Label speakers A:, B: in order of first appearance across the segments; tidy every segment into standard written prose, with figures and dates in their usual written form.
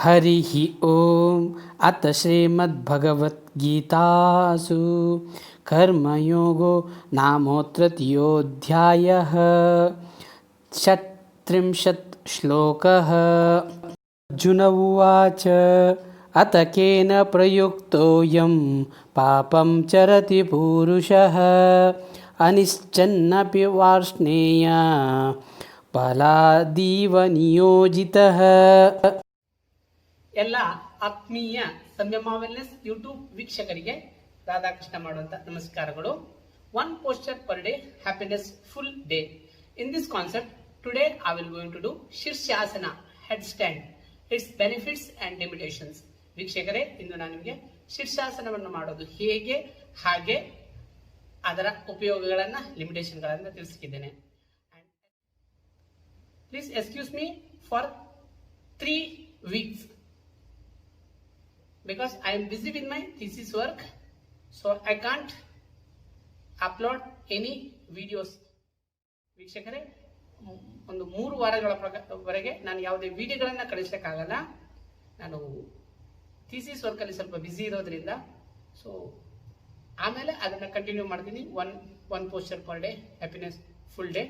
A: हरिः ओम् अथ श्रीमद्भगवद्गीतासु कर्मयोगो नामोऽध्यायः। 36 श्लोकः। अर्जुन उवाच अथ केन प्रयुक्तोऽयं पापं चरति पूरुषः अनिश्चन्नपि वार्ष्णेय फलादीव नियोजितः।
B: ಎಲ್ಲ ಆತ್ಮೀಯ ಸಂಯಮ ವೆಲ್ನೆಸ್ ಯೂಟ್ಯೂಬ್ ವೀಕ್ಷಕರಿಗೆ ರಾಧಾಕೃಷ್ಣ ಮಾಡುವಂತ ನಮಸ್ಕಾರಗಳು. One posture per day, happiness full day. In this concept today I will going to do shirshasana, headstand, it's benefits and limitations. ವೀಕ್ಷಕರೇ, ಇಂದು ನಾನು ನಿಮಗೆ ಶೀರ್ಷಾಸನವನ್ನು ಮಾಡೋದು ಹೇಗೆ, ಹಾಗೆ ಅದರ ಉಪಯೋಗಗಳನ್ನ, ಲಿಮಿಟೇಷನ್ಗಳನ್ನ ತಿಳಿಸಿದ್ದೇನೆ. Please excuse me for 3 weeks because I am busy with my thesis work, so I can't upload any videos. ವೀಕ್ಷಕರೇ, ಒಂದು 3 ವಾರಗಳವರೆಗೆ ನಾನು ಯಾವುದೇ ವಿಡಿಯೋಗಳನ್ನ ಕಳಿಸಲಿಕ್ಕಾಗಲ್ಲ. ನಾನು ಥೀಸಿಸ್ ವರ್ಕಲ್ಲಿ ಸ್ವಲ್ಪ ಬ್ಯುಸಿ ಇರೋದ್ರಿಂದ, ಸೊ ಆಮೇಲೆ ಅದನ್ನು ಕಂಟಿನ್ಯೂ ಮಾಡ್ತೀನಿ. One posture per day, happiness full day.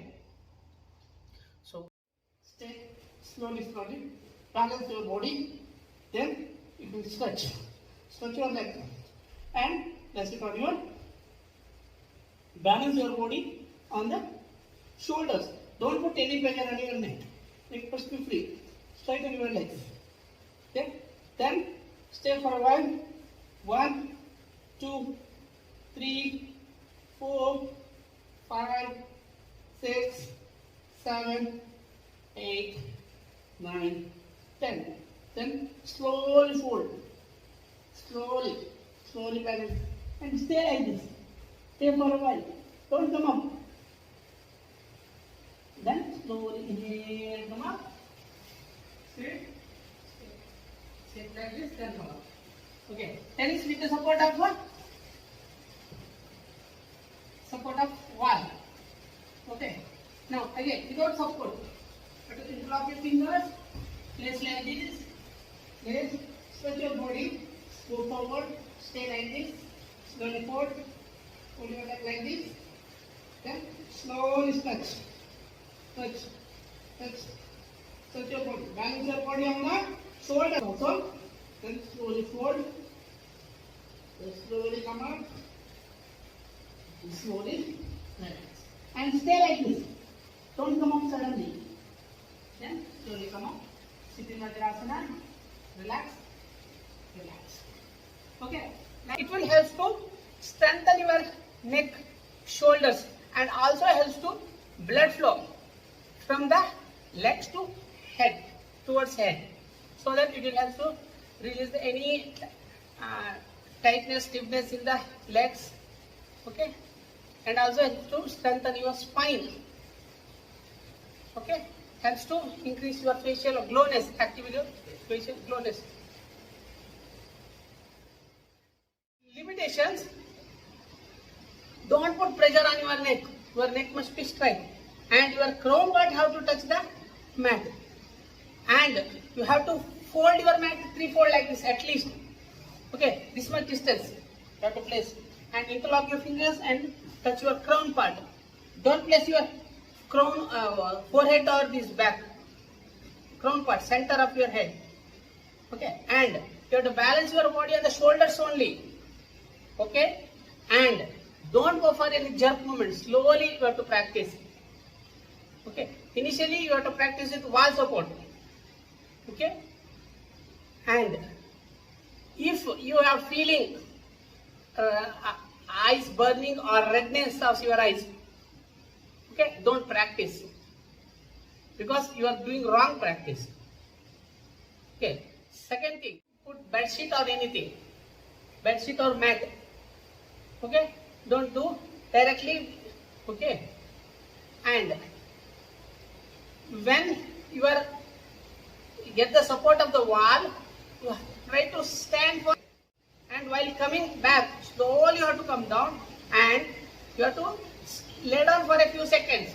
B: So stay slowly, balance your body, then you will stretch your leg and rest it on your, balance your body on the shoulders. Don't put any pressure on your neck. It must be free. Straighten your legs. Okay, then stay for a while. 1 2 3 4 5 6 7 8 9 10. Then slowly fold, slowly balance, and stay like this. Stay for a while. Don't come up. Then slowly inhale, come up. Sit like this. Then come up. Okay. Then is with the support of what? Support of wall. Okay. Now again, without support, but interlock your fingers. Place like this. Yes, stretch your body, go forward, stay like this, slowly forward, hold your leg like this, then slowly stretch, stretch your body, balance your body on the shoulder also, then slowly fold, then slowly come up, slowly relax, and stay like this, don't come up suddenly, then slowly come up, sit in Vajrasana. Relax. Okay. Now it will help to strengthen your neck, shoulders, and also helps to blood flow from the legs to head, towards head, so that it will help to release any tightness, stiffness in the legs. Okay, and also helps to strengthen your spine. Okay, helps to increase your facial glowness, activate your facial glowness. Limitations: don't put pressure on your neck. Your neck must be straight, and your crown part have to touch the mat, and you have to fold your mat 3-fold like this at least. Okay, this much distance you have to place, and interlock your fingers and touch your crown part. Don't place your crown forehead or this back. Crown part, center of your head. Okay, and you have to balance your body on the shoulders only. Okay, and don't go for any jerk movement. Slowly you have to practice. Okay, initially you have to practice with wall support. Okay, and if you are feeling eyes burning or redness of your eyes, okay, don't practice, because you are doing wrong practice. Okay, second thing, put bed sheet or anything, bed sheet or mat. Okay, don't do directly. Okay, and when you are get the support of the wall, you try to stand for, and while coming back slowly you have to come down, and you have to lay down for a few seconds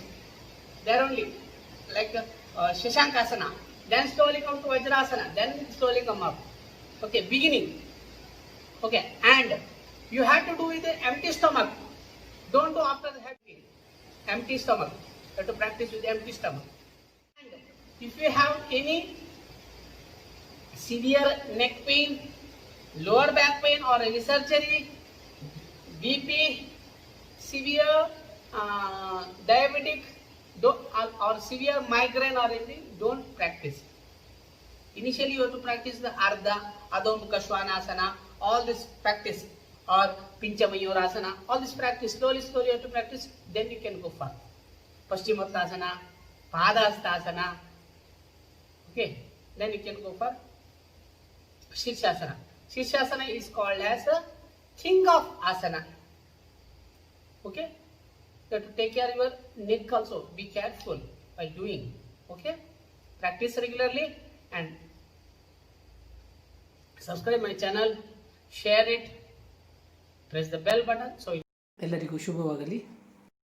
B: there only, like Shashankasana. then slowly come to Vajrasana, then slowly come up. Okay, beginning. Okay, and you have to do with the empty stomach. Don't do after the heavy. Empty stomach. You have to practice with empty stomach. And if you have any severe neck pain, lower back pain, or any surgery, BP, severe diabetic, or severe migraine or anything, don't practice. Initially, you have to practice the Ardha, Adho Mukha Svanasana, all this practice, or Pincha Mayurasana, all this practice. Slowly you have to practice, then you can go for Paschimottanasana, Padahastasana. Okay, then you can go for Shirshasana. Shirshasana is called as a king of asana. Okay, you have to take care of your neck also. Be careful while doing. Okay, practice regularly and subscribe my channel, share it, press the bell button. So
A: ಎಲ್ಲರಿಗೂ ಶುಭವಾಗಲಿ.